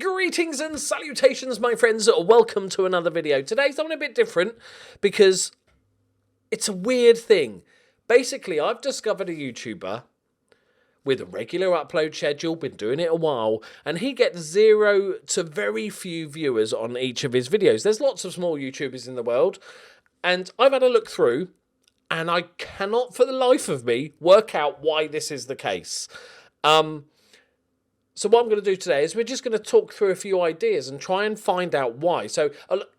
Greetings and salutations, my friends. Welcome to another video. Today's something a bit different because it's a weird thing. Basically, I've discovered a YouTuber with a regular upload schedule, been doing it a while, and he gets 0 to very few viewers on each of his videos. There's lots of small YouTubers in the world, and I've had a look through, and I cannot for the life of me work out why this is the case. So what I'm going to do today is we're just going to talk through a few ideas and try and find out why. So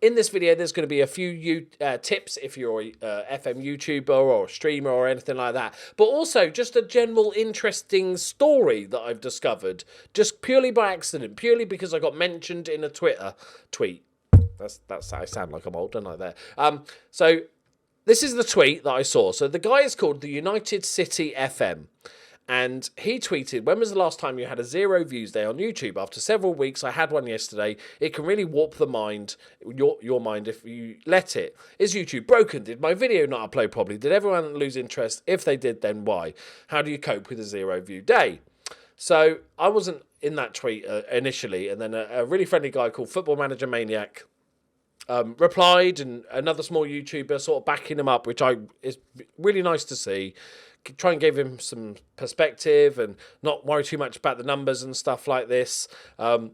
in this video, there's going to be a few tips if you're a FM YouTuber or a streamer or anything like that. But also just a general interesting story that I've discovered just purely by accident, purely because I got mentioned in a Twitter tweet. That's I sound like I'm old, don't I, there? So this is the tweet that I saw. So the guy is called the United City FM. And he tweeted, when was the last time you had a 0 views day on YouTube? After several weeks, I had one yesterday. It can really warp the mind, your mind, if you let it. Is YouTube broken? Did my video not upload properly? Did everyone lose interest? If they did, then why? How do you cope with a 0 view day? So I wasn't in that tweet initially, and then a really friendly guy called Football Manager Maniac replied, and another small YouTuber sort of backing him up, which is really nice to see. Try and give him some perspective and not worry too much about the numbers and stuff like this. And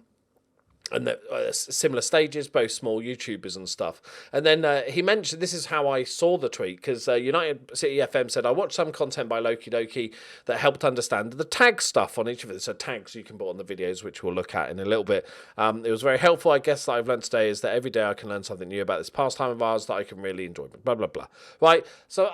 similar stages, both small YouTubers and stuff. And then he mentioned, this is how I saw the tweet, because United City FM said, I watched some content by Loki Doki that helped understand the tag stuff on each of it. So tags you can put on the videos, which we'll look at in a little bit. It was very helpful, I guess, that I've learned today is that every day I can learn something new about this pastime of ours that I can really enjoy, blah, blah, blah. Right? So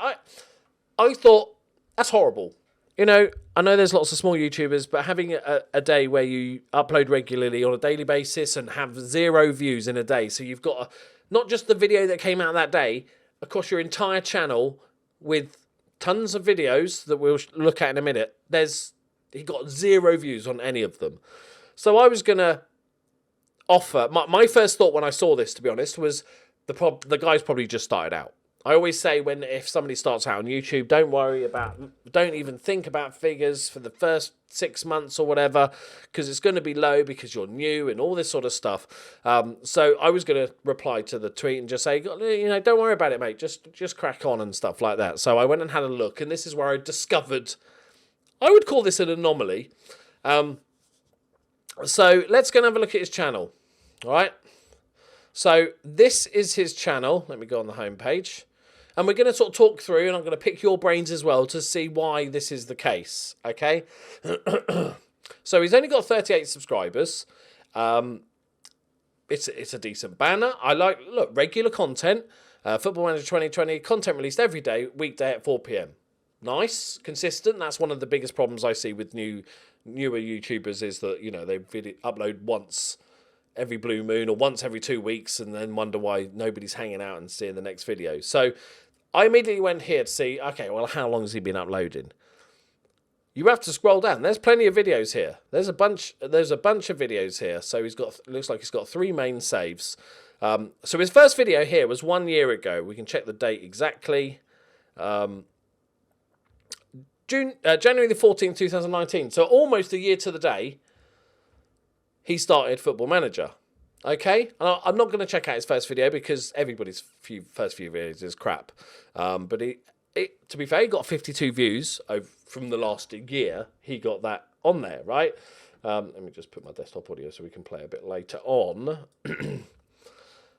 I thought, that's horrible. You know, I know there's lots of small YouTubers, but having a day where you upload regularly on a daily basis and have 0 views in a day, so you've got not just the video that came out that day, across your entire channel with tons of videos that we'll look at in a minute, he got 0 views on any of them. So I was going to offer, my first thought when I saw this, to be honest, was the guy's probably just started out. I always say if somebody starts out on YouTube, don't even think about figures for the first 6 months or whatever, because it's going to be low because you're new and all this sort of stuff. So I was going to reply to the tweet and just say, don't worry about it, mate. Just crack on and stuff like that. So I went and had a look, and this is where I discovered, I would call this an anomaly. So let's go and have a look at his channel. All right. So this is his channel. Let me go on the home page. And we're going to sort of talk through, and I'm going to pick your brains as well to see why this is the case, okay? So he's only got 38 subscribers. It's a decent banner. Look, regular content. Football Manager 2020, content released every day, weekday at 4 p.m. Nice, consistent. That's one of the biggest problems I see with newer YouTubers is that, they upload once every blue moon or once every 2 weeks and then wonder why nobody's hanging out and seeing the next video. So I immediately went here to see, okay, well, how long has he been uploading? You have to scroll down. There's plenty of videos here. There's a bunch of videos here. So looks like he's got 3 main saves. So his first video here was 1 year ago. We can check the date exactly. January the 14th, 2019. So almost a year to the day, he started Football Manager. Okay? And I'm not going to check out his first video because everybody's first few videos is crap. But to be fair, he got 52 views from the last year. He got that on there, right? Let me just put my desktop audio so we can play a bit later on.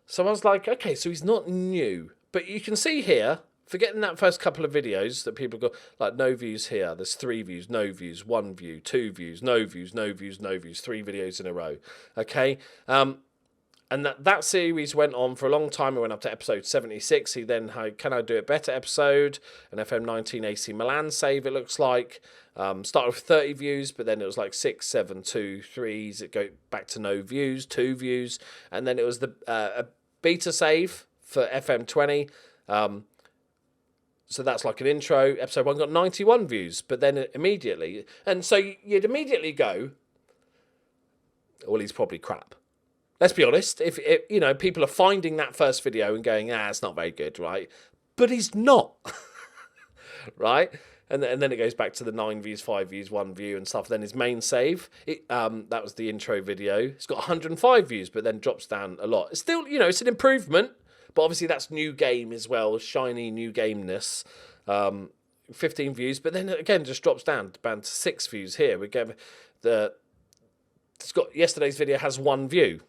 So I was like, okay, so he's not new. But you can see here, forgetting that first couple of videos that people got, like no views here. There's 3 views, no views, 1 view, 2 views, no views, no views, no views, 3 videos in a row. Okay? And that series went on for a long time. It went up to episode 76. He then had Can I Do It Better episode, an FM19 AC Milan save, it looks like. Started with 30 views, but then it was like 6, 7, 2, 3s. It go back to no views, 2 views. And then it was a beta save for FM20. So that's like an intro. Episode 1 got 91 views, but then immediately... And so you'd immediately go, well, he's probably crap. Let's be honest. If people are finding that first video and going, it's not very good, right? But he's not, right? And then it goes back to the 9 views, 5 views, 1 view and stuff. Then his main save, that was the intro video. It's got 105 views, but then drops down a lot. It's still, it's an improvement, but obviously that's new game as well, shiny new gameness. 15 views, but then again just drops down to 6 views here. Yesterday's video has 1 view.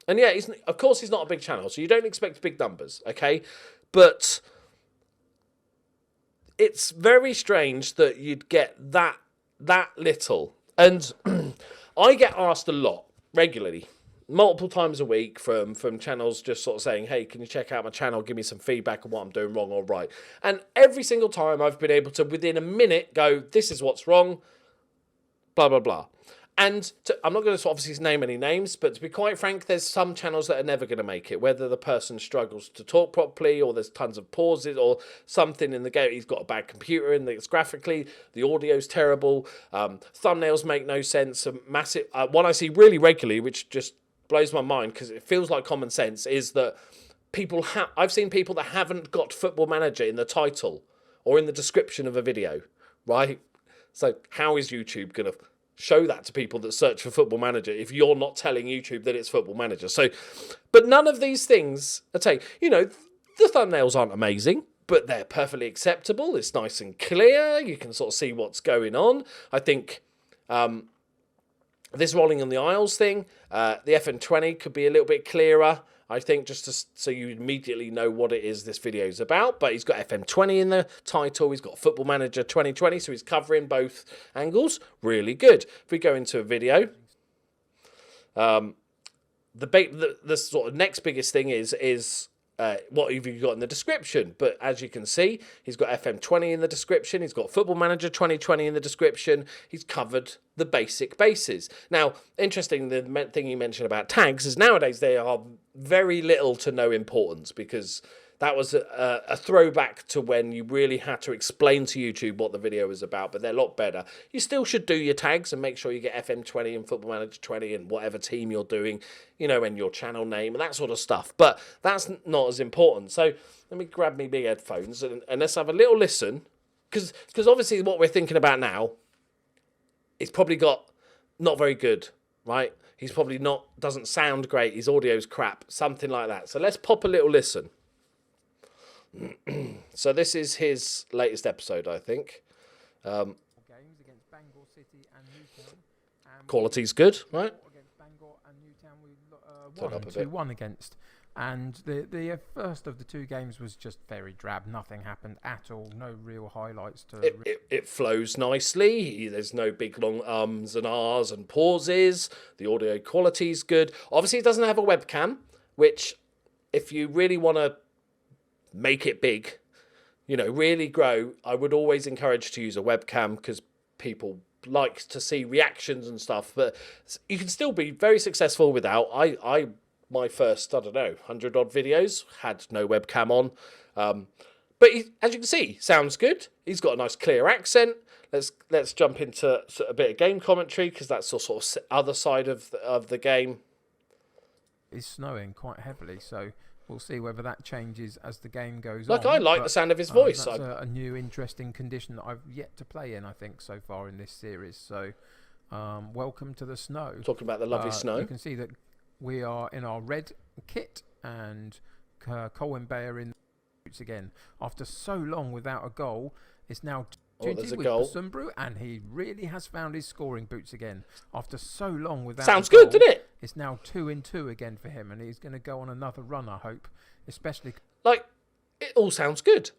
And yeah, of course he's not a big channel, so you don't expect big numbers, okay? But it's very strange that you'd get that little. And I get asked a lot, regularly, multiple times a week from channels just sort of saying, hey, can you check out my channel, give me some feedback on what I'm doing wrong or right. And every single time I've been able to, within a minute, go, this is what's wrong, blah, blah, blah. And I'm not going to obviously name any names, but to be quite frank, there's some channels that are never going to make it, whether the person struggles to talk properly or there's tons of pauses or something in the game. He's got a bad computer and it's graphically, the audio's terrible, thumbnails make no sense. A massive one I see really regularly, which just blows my mind because it feels like common sense, is that I've seen people that haven't got Football Manager in the title or in the description of a video, right? So how is YouTube going to show that to people that search for Football Manager if you're not telling YouTube that it's Football Manager? So, but none of these things, the thumbnails aren't amazing, but they're perfectly acceptable. It's nice and clear. You can sort of see what's going on. I think this rolling on the aisles thing, the FN20 could be a little bit clearer, I think, so you immediately know what it is this video is about. But he's got FM20 in the title. He's got Football Manager 2020, so he's covering both angles. Really good. If we go into a video, the sort of next biggest thing is what have you got in the description? But as you can see, he's got FM20 in the description. He's got Football Manager 2020 in the description. He's covered the basic bases. Now, interesting, the thing you mentioned about tags is nowadays they are very little to no importance, because that was a throwback to when you really had to explain to YouTube what the video was about, but they're a lot better. You still should do your tags and make sure you get FM20 and Football Manager 20 and whatever team you're doing, and your channel name and that sort of stuff. But that's not as important. So let me grab me big headphones and let's have a little listen, because obviously what we're thinking about now, it's probably got not very good, right? He's probably doesn't sound great. His audio's crap, something like that. So let's pop a little listen. So this is his latest episode, I think. Games against Bangor City and Newtown. Quality's good, right? Against Bangor and Newtown, we won against. And the first of the 2 games was just very drab. Nothing happened at all. No real highlights to it flows nicely. There's no big long ums and ahs and pauses. The audio quality's good. Obviously, it doesn't have a webcam, which, if you really want to make it big, really grow, I would always encourage to use a webcam, because people like to see reactions and stuff. But you can still be very successful without. My first, 100 odd videos had no webcam on. But as you can see, sounds good. He's got a nice clear accent. Let's jump into a bit of game commentary, because that's the sort of other side of the game. It's snowing quite heavily, so we'll see whether that changes as the game goes on. I like the sound of his voice. That's a new interesting condition that I've yet to play in, I think, so far in this series. So welcome to the snow. Talking about the lovely snow. You can see that we are in our red kit, and Colin Bayer in boots again. After so long without a goal, it's now there's a with goal. Sumbru, and he really has found his scoring boots again. After so long without Sounds a goal, good, doesn't it? It's now 2-2 again for him, and he's going to go on another run, I hope. Especially, it all sounds good.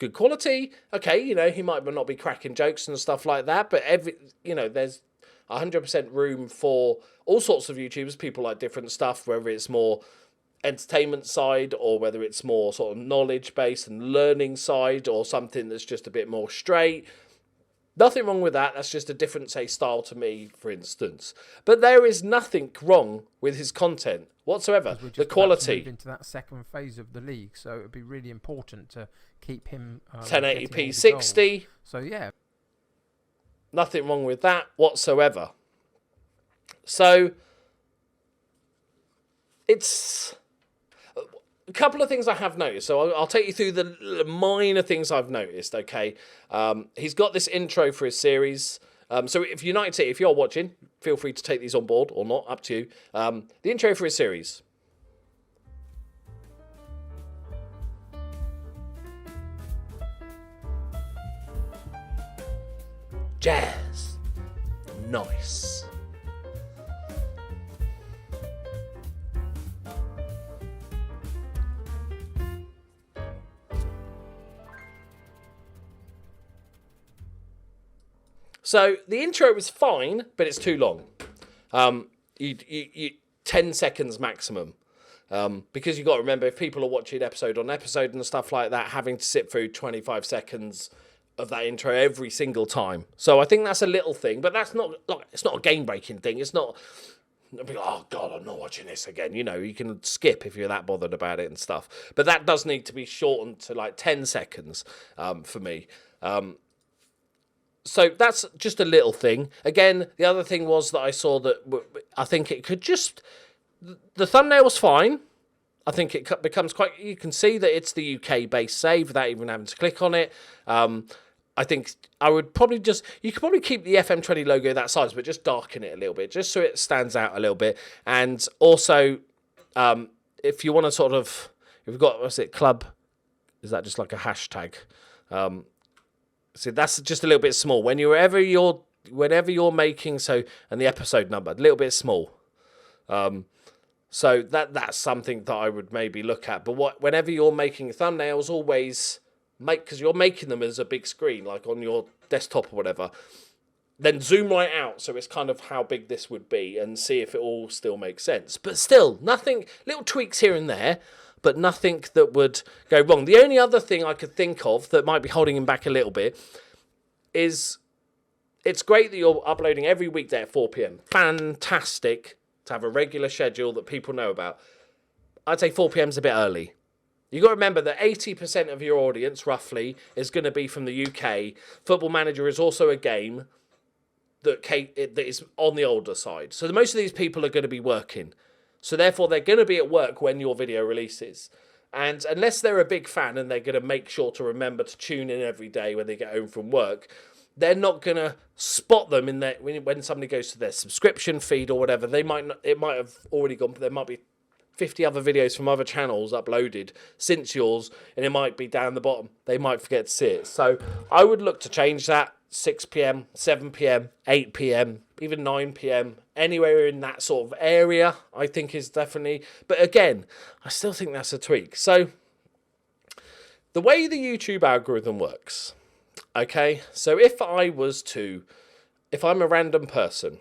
Good quality. Okay, he might not be cracking jokes and stuff like that, but there's 100% room for all sorts of YouTubers. People like different stuff, whether it's more entertainment side or whether it's more sort of knowledge based and learning side, or something that's just a bit more straight. Nothing wrong with that. That's just a different, style to me, for instance. But there is nothing wrong with his content whatsoever. The quality. Move into that second phase of the league, so it would be really important to keep him 1080p 60. Goals. So yeah, nothing wrong with that whatsoever. So it's a couple of things I have noticed. So I'll take you through the minor things I've noticed, okay? He's got this intro for his series. So if if you're watching, feel free to take these on board or not, up to you. The intro for his series. Jazz. Nice. So the intro was fine, but it's too long. 10 seconds maximum. Because you've got to remember, if people are watching episode on episode and stuff like that, having to sit through 25 seconds of that intro every single time. So I think that's a little thing, but that's not like, it's not a game-breaking thing. It's not, oh God, I'm not watching this again. You know, you can skip if you're that bothered about it and stuff. But that does need to be shortened to like 10 seconds for me. So that's just a little thing. Again, the other thing was that I saw that I think it could just, the thumbnail was fine. I think it becomes quite, you can see that it's the UK-based save without even having to click on it. I think I would probably just, you could probably keep the FM20 logo that size, but just darken it a little bit, just so it stands out a little bit. And also, if you want to sort of, if you've got, what's it, club, is that just like a hashtag? So that's just a little bit small. Whenever you're making, so, and the episode number, a little bit small. So that's something that I would maybe look at. But whenever you're making thumbnails, always because you're making them as a big screen, like on your desktop or whatever, then zoom right out so it's kind of how big this would be and see if it all still makes sense. But still, nothing, little tweaks here and there, but nothing that would go wrong. The only other thing I could think of that might be holding him back a little bit is it's great that you're uploading every weekday at 4 p.m. Fantastic to have a regular schedule that people know about. I'd say 4 p.m. is a bit early. You've got to remember that 80% of your audience, roughly, is going to be from the UK. Football Manager is also a game that is on the older side. So most of these people are going to be working. So therefore, they're going to be at work when your video releases. And unless they're a big fan and they're going to make sure to remember to tune in every day when they get home from work, they're not going to spot them in their, when somebody goes to their subscription feed or whatever. It might have already gone, but there might be 50 other videos from other channels uploaded since yours, and it might be down the bottom. They might forget to see it. So I would look to change that. 6 p.m, 7 p.m, 8 p.m, even 9 p.m, anywhere in that sort of area, I think is definitely. But again, I still think that's a tweak. So the way the YouTube algorithm works, okay, so if I'm a random person,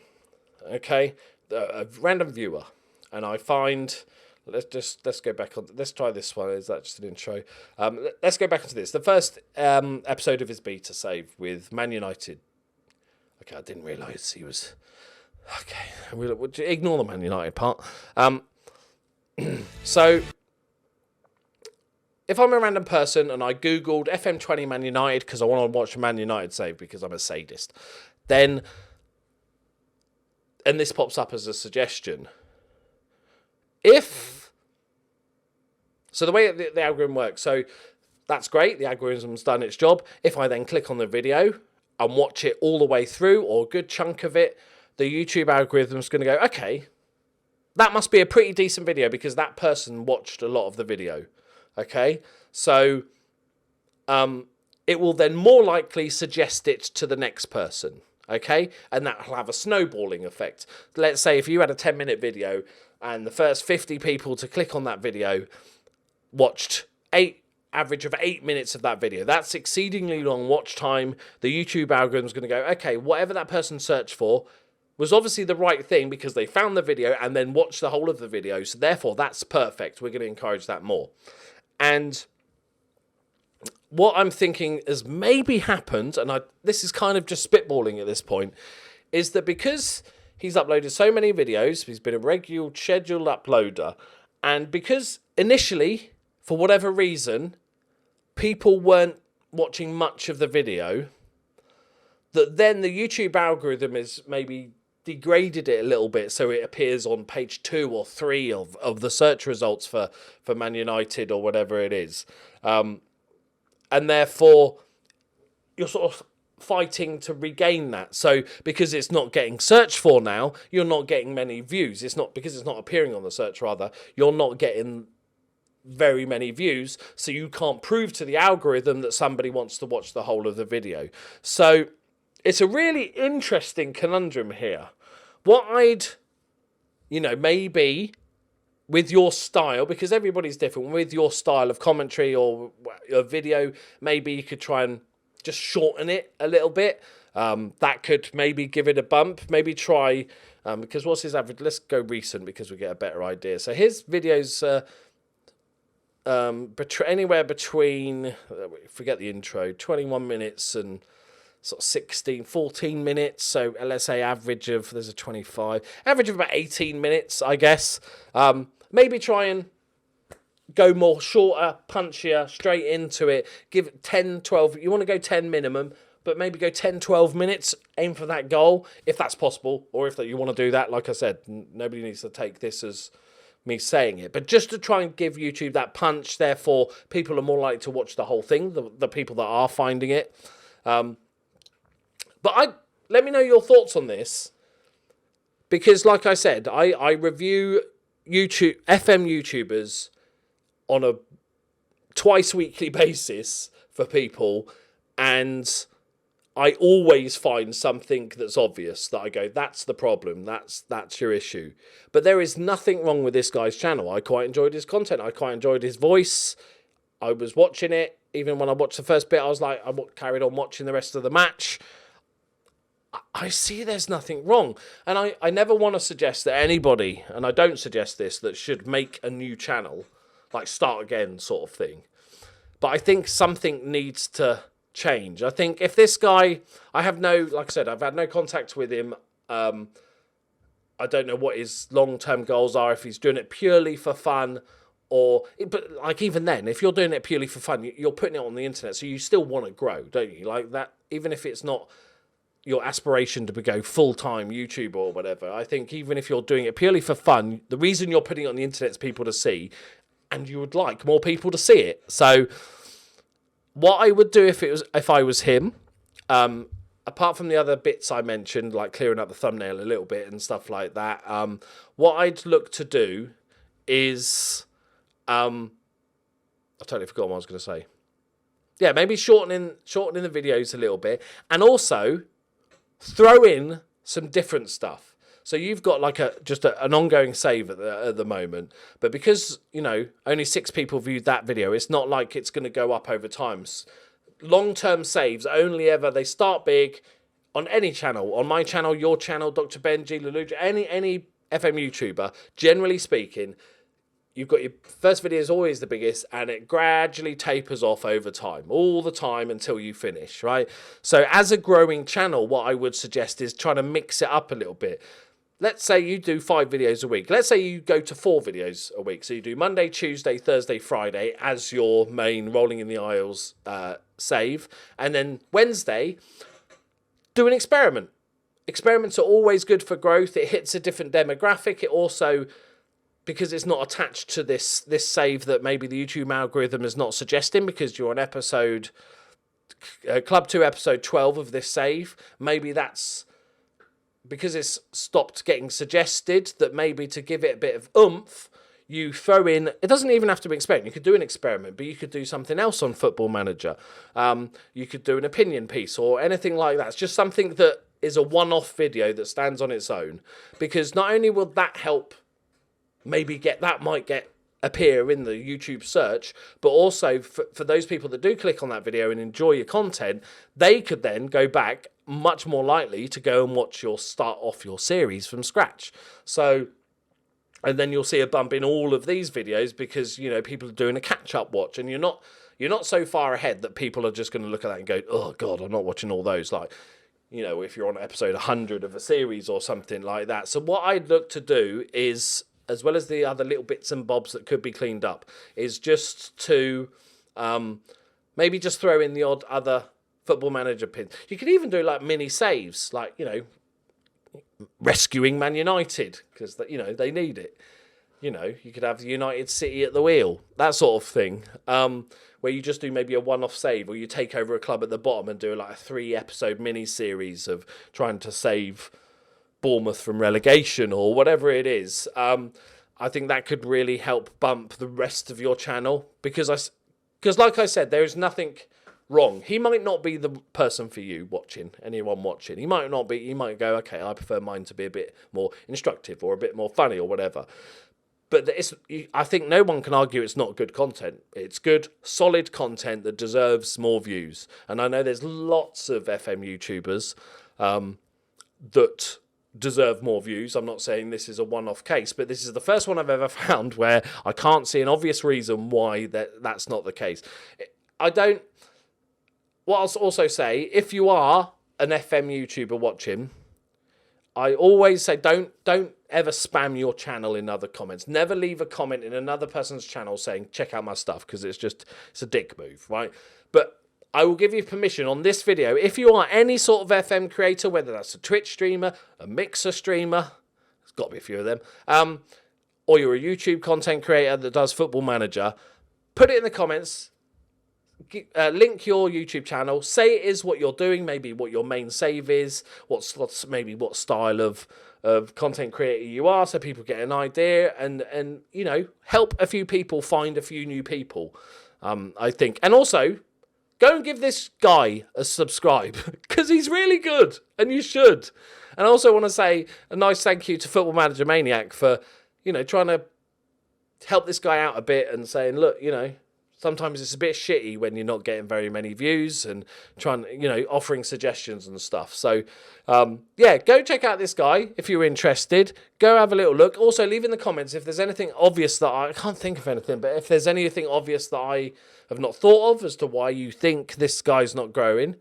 okay, a random viewer, and I find, let's go back on, let's try this one. Is that just an intro? Let's go back into this. The first episode of his beta save with Man United. Okay, I didn't realise he was, okay, we'll ignore the Man United part. So if I'm a random person and I Googled FM20 Man United because I want to watch a Man United save because I'm a sadist, then, and this pops up as a suggestion, so the way the algorithm works, so that's great, the algorithm's done its job. If I then click on the video and watch it all the way through, or a good chunk of it, the YouTube algorithm's going to go, okay, that must be a pretty decent video because that person watched a lot of the video, okay? So it will then more likely suggest it to the next person, okay? And that will have a snowballing effect. Let's say if you had a 10-minute video and the first 50 people to click on that video watched average of 8 minutes of that video. That's exceedingly long watch time. The YouTube algorithm's going to go, okay, whatever that person searched for was obviously the right thing because they found the video and then watched the whole of the video. So therefore, that's perfect. We're going to encourage that more. And what I'm thinking has maybe happened, and this is kind of just spitballing at this point, is that because he's uploaded so many videos, he's been a regular scheduled uploader, and because initially, for whatever reason, people weren't watching much of the video, that then the YouTube algorithm is maybe degraded it a little bit so it appears on page 2 or 3 of the search results for Man United or whatever it is. And therefore, you're sort of fighting to regain that. So because it's not getting searched for now, you're not getting many views. It's not because it's not appearing on the search, rather, you're not getting very many views, so you can't prove to the algorithm that somebody wants to watch the whole of the video. So it's a really interesting conundrum here. What I'd, maybe with your style, because everybody's different, with your style of commentary or a video, maybe you could try and just shorten it a little bit. That could maybe give it a bump. Maybe try, because what's his average? Let's go recent because we get a better idea. So his videos anywhere between, forget the intro, 21 minutes and sort of 14 minutes. So let's say average of, there's a 25, average of about 18 minutes, I guess. Maybe try and go more shorter, punchier, straight into it. Give it 10, 12. You want to go 10 minimum, but maybe go 10, 12 minutes. Aim for that goal, if that's possible. Or if you want to do that, like I said, nobody needs to take this as me saying it. But just to try and give YouTube that punch, therefore, people are more likely to watch the whole thing, the people that are finding it. But let me know your thoughts on this. Because, like I said, I review FM YouTubers on a twice weekly basis for people, and I always find something that's obvious that I go, that's the problem, that's your issue. But there is nothing wrong with this guy's channel. I quite enjoyed his content. I quite enjoyed his voice. I was watching it. Even when I watched the first bit, I was like, I carried on watching the rest of the match. I see there's nothing wrong. And I never want to suggest that anybody, and I don't suggest this, that should make a new channel, like start again sort of thing. But I think something needs to change. I think if this guy, like I said, I've had no contact with him. I don't know what his long-term goals are, if he's doing it purely for fun, but like even then, if you're doing it purely for fun, you're putting it on the internet, so you still want to grow, don't you? Like that, even if it's not your aspiration to go full-time YouTuber or whatever. I think even if you're doing it purely for fun, the reason you're putting it on the internet is people to see, and you would like more people to see it. So what I would do if I was him, apart from the other bits I mentioned, like clearing up the thumbnail a little bit and stuff like that, what I'd look to do is, I totally forgot what I was going to say. Yeah, maybe shortening the videos a little bit, and also throw in some different stuff. So you've got like an ongoing save at the moment, but because only 6 people viewed that video, it's not like it's going to go up over time. Long-term saves they start big on any channel, on my channel, your channel, Dr. Benji, Leluja, any FM YouTuber. Generally speaking, you've got your first video is always the biggest, and it gradually tapers off over time, all the time until you finish, right? So as a growing channel, what I would suggest is trying to mix it up a little bit. Let's say you do 5 videos a week. Let's say you go to 4 videos a week. So you do Monday, Tuesday, Thursday, Friday as your main Rolling in the Aisles save. And then Wednesday, do an experiment. Experiments are always good for growth. It hits a different demographic. It also, because it's not attached to this save that maybe the YouTube algorithm is not suggesting, because you're on episode Club 2, episode 12 of this save, maybe that's because it's stopped getting suggested, that maybe to give it a bit of oomph, you throw in, it doesn't even have to be an experiment. You could do an experiment, but you could do something else on Football Manager. You could do an opinion piece or anything like that. It's just something that is a one-off video that stands on its own, because not only will that help appear in the YouTube search, but also for those people that do click on that video and enjoy your content, they could then go back much more likely to go and start off your series from scratch. So, and then you'll see a bump in all of these videos because, people are doing a catch-up watch, and you're not so far ahead that people are just going to look at that and go, oh God, I'm not watching all those. Like, if you're on episode 100 of a series or something like that. So what I'd look to do is, as well as the other little bits and bobs that could be cleaned up, is just to maybe just throw in the odd other Football Manager pins. You could even do like mini saves, like, rescuing Man United because they need it. You could have United City at the wheel, that sort of thing, where you just do maybe a one-off save, or you take over a club at the bottom and do like a 3-episode mini-series of trying to save Bournemouth from relegation or whatever it is. I think that could really help bump the rest of your channel because like I said, there is nothing wrong. He might not be the person for you anyone watching. He might not be. You might go, okay, I prefer mine to be a bit more instructive or a bit more funny or whatever. But I think no one can argue it's not good content. It's good, solid content that deserves more views. And I know there's lots of FM YouTubers that deserve more views. I'm not saying this is a one-off case, but this is the first one I've ever found where I can't see an obvious reason why that's not the case. What I'll also say, if you are an FM YouTuber watching, I always say don't ever spam your channel in other comments. Never leave a comment in another person's channel saying, check out my stuff, because it's a dick move, right? But I will give you permission on this video, if you are any sort of FM creator, whether that's a Twitch streamer, a Mixer streamer, there's got to be a few of them, or you're a YouTube content creator that does Football Manager, put it in the comments, link your YouTube channel, say it is what you're doing, maybe what your main save is, what style of content creator you are, so people get an idea, and help a few people find a few new people, I think. And also, go and give this guy a subscribe, because he's really good, and you should. And I also want to say a nice thank you to Football Manager Maniac for, trying to help this guy out a bit and saying, look, sometimes it's a bit shitty when you're not getting very many views and trying, offering suggestions and stuff. So, go check out this guy if you're interested. Go have a little look. Also, leave in the comments if there's anything obvious that I can't think of anything, but if there's anything obvious that I have not thought of as to why you think this guy's not growing,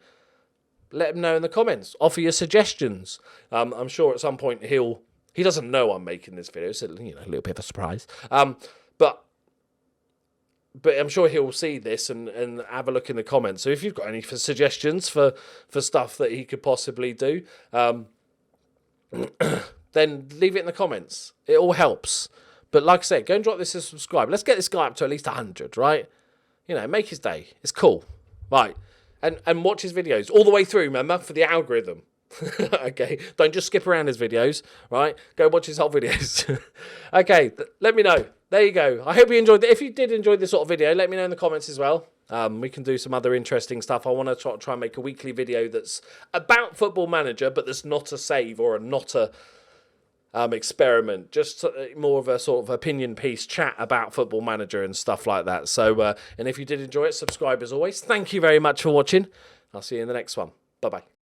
let him know in the comments. Offer your suggestions. I'm sure at some point he doesn't know I'm making this video, so a little bit of a surprise. But I'm sure he'll see this and have a look in the comments. So if you've got any suggestions for stuff that he could possibly do, then leave it in the comments. It all helps. But like I said, go and drop this and subscribe. Let's get this guy up to at least 100, right? Make his day. It's cool. Right. And watch his videos all the way through, remember, for the algorithm. Okay, don't just skip around his videos, right? Go watch his whole videos. Okay, let me know. There you go. I hope you enjoyed it. If you did enjoy this sort of video, let me know in the comments as well. We can do some other interesting stuff. I want to try and make a weekly video that's about Football Manager, but that's not a save or not a experiment. Just more of a sort of opinion piece chat about Football Manager and stuff like that. So, and if you did enjoy it, subscribe as always. Thank you very much for watching. I'll see you in the next one. Bye-bye.